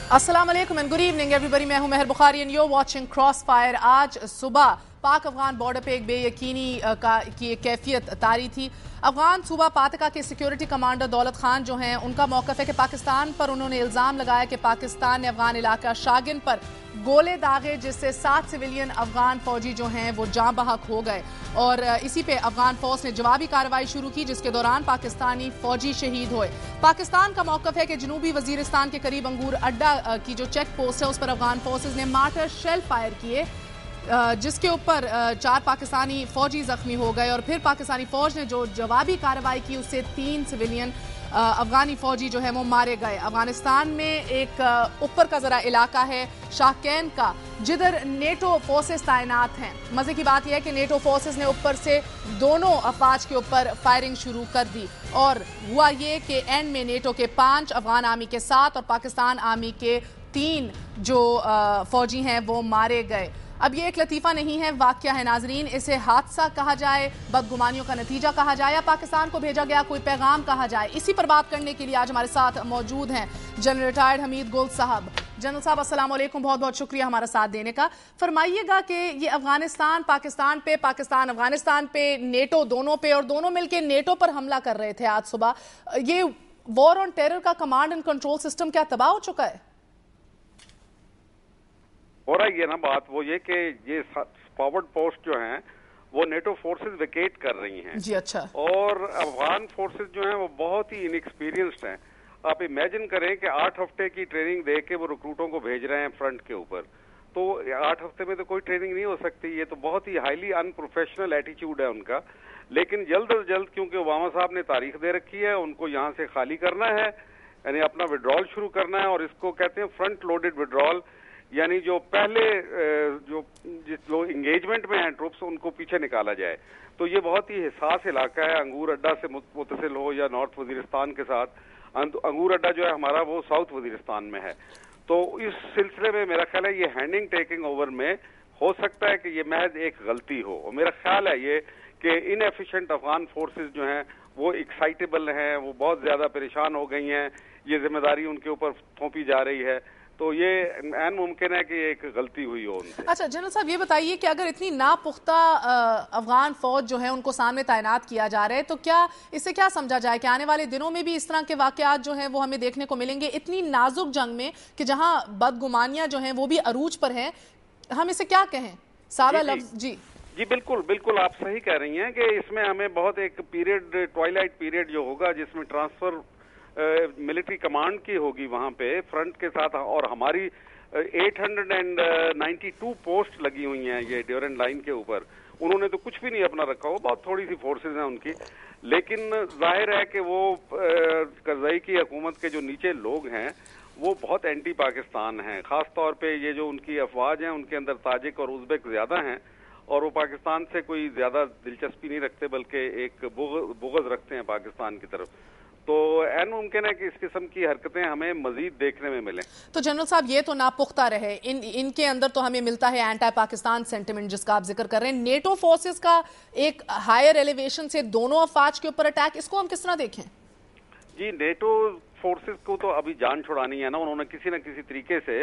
अस्सलाम वालेकुम and good evening everybody. मैं हूं Mehar Bukhari and you watching crossfire. आज सुबह पाक अफगान बॉर्डर पे एक बेयकीनी की एक कैफियत तारी थी। अफगान सूबा पातका के सिक्योरिटी कमांडर दौलत खान जो हैं, उनका मौक़िफ़ है कि पाकिस्तान पर उन्होंने इल्ज़ाम लगाया कि पाकिस्तान ने अफगान इलाका शागिन पर गोले दागे, जिससे 7 सिविलियन अफगान फौजी जो हैं वो जाँ बहक हो गए। और इसी पे अफगान फौज ने जवाबी कार्रवाई शुरू की, जिसके दौरान पाकिस्तानी फौजी शहीद हुए। पाकिस्तान का मौक़िफ़ है कि जनूबी वजीरिस्तान के करीब अंगूर अड्डा की जो चेक पोस्ट है उस पर अफगान फोर्सेज ने मार्टर शेल फायर किए, जिसके ऊपर 4 पाकिस्तानी फौजी जख्मी हो गए। और फिर पाकिस्तानी फौज ने जो जवाबी कार्रवाई की उससे 3 सिविलियन अफगानी फौजी जो है वो मारे गए। अफगानिस्तान में एक ऊपर का ज़रा इलाका है शाहकैन का, जिधर नेटो फोर्सेस तैनात हैं। मज़े की बात यह है कि नेटो फोर्सेस ने ऊपर से दोनों अफवाज के ऊपर फायरिंग शुरू कर दी और हुआ ये कि एंड में नेटो के 5, अफगान आर्मी के 7 और पाकिस्तान आर्मी के 3 जो फौजी हैं वो मारे गए। अब ये एक लतीफ़ा नहीं है, वाक़या है नाजरीन। इसे हादसा कहा जाए, बदगुमानियों का नतीजा कहा जाए, या पाकिस्तान को भेजा गया कोई पैगाम कहा जाए, इसी पर बात करने के लिए आज हमारे साथ मौजूद हैं जनरल रिटायर्ड हमीद गुल साहब। जनरल साहब अस्सलाम वालेकुम, बहुत बहुत शुक्रिया हमारा साथ देने का। फरमाइएगा कि ये अफगानिस्तान पाकिस्तान पे, पाकिस्तान अफगानिस्तान पे, नेटो दोनों पे और दोनों मिलकर नेटो पर हमला कर रहे थे आज सुबह, ये वॉर ऑन टेरर का कमांड एंड कंट्रोल सिस्टम क्या तबाह हो चुका है? हो रहा है ना बात वो ये कि ये फॉरवर्ड पोस्ट जो हैं वो नेटो फोर्सेस वेकेट कर रही हैं जी। अच्छा। और अफगान फोर्सेस जो हैं वो बहुत ही इनएक्सपीरियंस्ड हैं। आप इमेजिन करें कि 8 हफ्ते की ट्रेनिंग दे के वो रिक्रूटों को भेज रहे हैं फ्रंट के ऊपर, तो 8 हफ्ते में तो कोई ट्रेनिंग नहीं हो सकती। ये तो बहुत ही हाईली अनप्रोफेशनल एटीट्यूड है उनका। लेकिन जल्द अज जल्द, क्योंकि ओबामा साहब ने तारीख दे रखी है, उनको यहाँ से खाली करना है, यानी अपना विड्रॉल शुरू करना है। और इसको कहते हैं फ्रंट लोडेड विड्रॉल, यानी जो पहले जो इंगेजमेंट में हैं ट्रुप्स उनको पीछे निकाला जाए। तो ये बहुत ही हिसास इलाका है, अंगूर अड्डा से मुतसिल हो या नॉर्थ वजीरिस्तान के साथ। अंगूर अड्डा जो है हमारा वो साउथ वजीरिस्तान में है। तो इस सिलसिले में मेरा ख्याल है ये हैंडिंग टेकिंग ओवर में हो सकता है कि ये महज एक गलती हो। और मेरा ख्याल है ये कि इनएफिशिएंट अफगान फोर्सेस जो हैं वो एक्साइटेबल हैं, वो बहुत ज्यादा परेशान हो गई हैं, ये जिम्मेदारी उनके ऊपर थोपी जा रही है। तो ये ऐन मुमकिन है कि एक गलती हुई हो उनसे। अच्छा जनरल साहब, ये बताइए कि अगर इतनी नापुख्ता अफगान फौज जो है उनको सामने तैनात किया जा रहा है, तो क्या इससे क्या समझा जाए कि आने वाले दिनों में भी इस तरह के वाकयात जो हैं वो हमें देखने को मिलेंगे, इतनी नाजुक जंग में कि जहां बदगुमानियां जो हैं वो भी अरूज पर हैं? हम इसे क्या कहें, सादा लफ्ज? जी बिल्कुल बिल्कुल, आप सही कह रही हैं कि इसमें हमें बहुत एक पीरियड, ट्वाइलाइट पीरियड जो होगा, जिसमें ट्रांसफर मिलिट्री कमांड की होगी वहां पे फ्रंट के साथ। और हमारी 892 पोस्ट लगी हुई हैं ये ड्यूरेंट लाइन के ऊपर। उन्होंने तो कुछ भी नहीं अपना रखा हो, बहुत थोड़ी सी फोर्सेज हैं उनकी। लेकिन जाहिर है कि वो करज़ई की हुकूमत के जो नीचे लोग हैं वो बहुत एंटी पाकिस्तान हैं। खास तौर पे ये जो उनकी अफवाज हैं उनके अंदर ताजिक और उज़्बेक ज्यादा हैं, और वो पाकिस्तान से कोई ज्यादा दिलचस्पी नहीं रखते, बल्कि एक बुग़्ज़ रखते हैं पाकिस्तान की तरफ। तो ऐन मुमकिन है कि इस किस्म की हरकतें हमें मजीद देखने में मिलें। तो जनरल साहब, ये तो नापुख्ता रहे, इनके अंदर तो हमें मिलता है एंटी पाकिस्तान सेंटिमेंट जिसका आप जिक्र कर रहे हैं। नेटो फोर्सेस का एक हायर एलिवेशन से दोनों अफवाज के ऊपर अटैक, इसको हम किस तरह देखें? जी, नेटो फोर्सेस को तो अभी जान छुड़ानी है ना। उन्होंने किसी न किसी तरीके से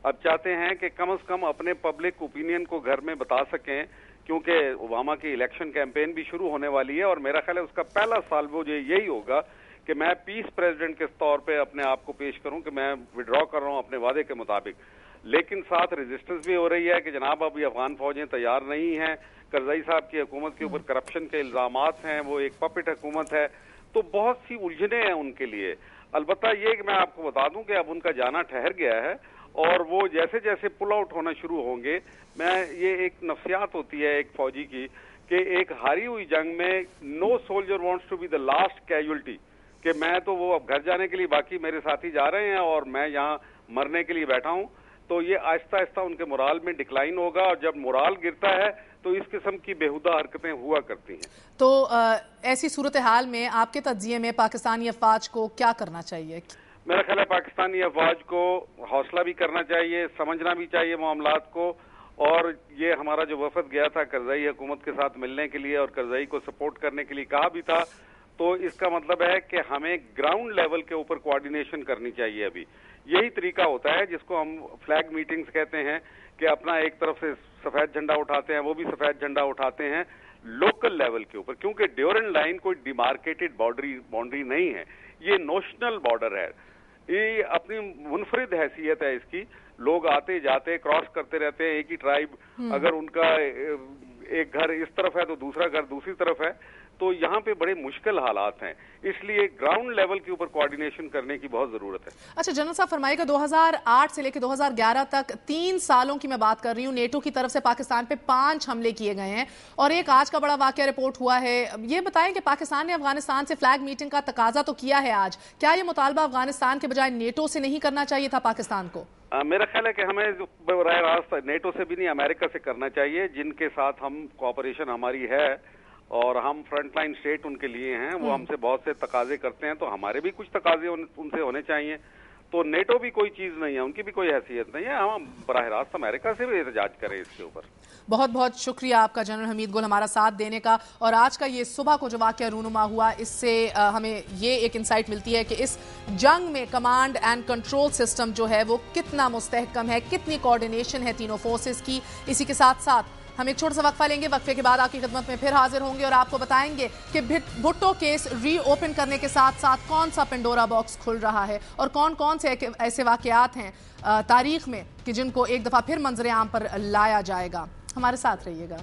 अब चाहते हैं कि कम से कम अपने पब्लिक ओपिनियन को घर में बता सकें, क्योंकि ओबामा की इलेक्शन कैंपेन भी शुरू होने वाली है। और मेरा ख्याल है उसका पहला साल वो यही होगा कि मैं पीस प्रेसिडेंट के तौर पे अपने आप को पेश करूं कि मैं विड्रॉ कर रहा हूं अपने वादे के मुताबिक। लेकिन साथ रेजिस्टेंस भी हो रही है कि जनाब अभी अफगान फौजें तैयार नहीं हैं, करज़ई साहब की हुकूमत के ऊपर करप्शन के इल्जामात हैं, वो एक पपेट हुकूमत है। तो बहुत सी उलझने हैं उनके लिए। अलबत्ता ये कि मैं आपको बता दूं कि अब उनका जाना ठहर गया है, और वो जैसे जैसे पुल आउट होना शुरू होंगे, ये एक नफ्सियात होती है एक फौजी की कि एक हारी हुई जंग में no soldier wants to be the last casualty, कि मैं तो वो अब घर जाने के लिए, बाकी मेरे साथी जा रहे हैं और मैं यहाँ मरने के लिए बैठा हूँ। तो ये आहिस्ता आहिस्ता उनके मोराल में डिक्लाइन होगा, और जब मोराल गिरता है तो इस किस्म की बेहुदा हरकतें हुआ करती हैं। तो ऐसी सूरत हाल में आपके तज्जिए में पाकिस्तानी अफवाज को क्या करना चाहिए? मेरा ख्याल है पाकिस्तानी अफवाज को हौसला भी करना चाहिए, समझना भी चाहिए मामलात को। और ये हमारा जो वफद गया था करज़ई हुकूमत के साथ मिलने के लिए और करज़ई को सपोर्ट करने के लिए कहा भी था, तो इसका मतलब है कि हमें ग्राउंड लेवल के ऊपर कोऑर्डिनेशन करनी चाहिए। अभी यही तरीका होता है जिसको हम फ्लैग मीटिंग्स कहते हैं, कि अपना एक तरफ से सफेद झंडा उठाते हैं, वो भी सफेद झंडा उठाते हैं लोकल लेवल के ऊपर, क्योंकि ड्यूरेंट लाइन कोई डिमार्केटेड बाउंड्री नहीं है, ये नोशनल बॉर्डर है, ये अपनी मुनफरिद हैसियत है इसकी। लोग आते जाते क्रॉस करते रहते हैं, एक ही ट्राइब, अगर उनका एक घर इस तरफ है तो दूसरा घर दूसरी तरफ है, तो यहाँ पे बड़े मुश्किल हालात हैं, इसलिए ग्राउंड लेवल के ऊपर कोऑर्डिनेशन करने की बहुत जरूरत है। अच्छा जनरल साहब फरमाइएगा, 2008 से लेकर 2011 तक 3 सालों की मैं बात कर रही हूँ, नेटो की तरफ से पाकिस्तान पे 5 हमले किए गए हैं और एक आज का बड़ा वाकया रिपोर्ट हुआ है। ये बताएं कि पाकिस्तान ने अफगानिस्तान से फ्लैग मीटिंग का तकाजा तो किया है आज, क्या ये मुतालबा अफगानिस्तान के बजाय नेटो से नहीं करना चाहिए था पाकिस्तान को? मेरा ख्याल है कि हमें बराह रास्त नेटो से भी नहीं, अमेरिका से करना चाहिए, जिनके साथ हम कोऑपरेशन हमारी है और हम फ्रंट लाइन स्टेट उनके लिए हैं, वो हमसे बहुत से तकाजे करते हैं, तो हमारे भी कुछ तकाजे उनसे होने चाहिए। तो नेटो भी कोई चीज नहीं है, उनकी भी कोई हैसियत नहीं है, हम बराह रास्त अमेरिका से भी एहतजाज करें इसके ऊपर। बहुत बहुत शुक्रिया आपका जनरल हमीद गुल हमारा साथ देने का। और आज का ये सुबह को जो वाकया रूनुमा हुआ, इससे हमें ये एक इंसाइट मिलती है कि इस जंग में कमांड एंड कंट्रोल सिस्टम जो है वो कितना मुस्तहकम है, कितनी कोऑर्डिनेशन है तीनों फोर्सेस की। इसी के साथ साथ हम एक छोटा सा वक्फा लेंगे, वक्फे के बाद आपकी खिदमत में फिर हाजिर होंगे और आपको बताएंगे कि भुट्टो केस रीओपन करने के साथ साथ कौन सा पेंडोरा बॉक्स खुल रहा है और कौन कौन से ऐसे वाकयात हैं तारीख में कि जिनको एक दफा फिर मंजर आम पर लाया जाएगा। हमारे साथ रहिएगा।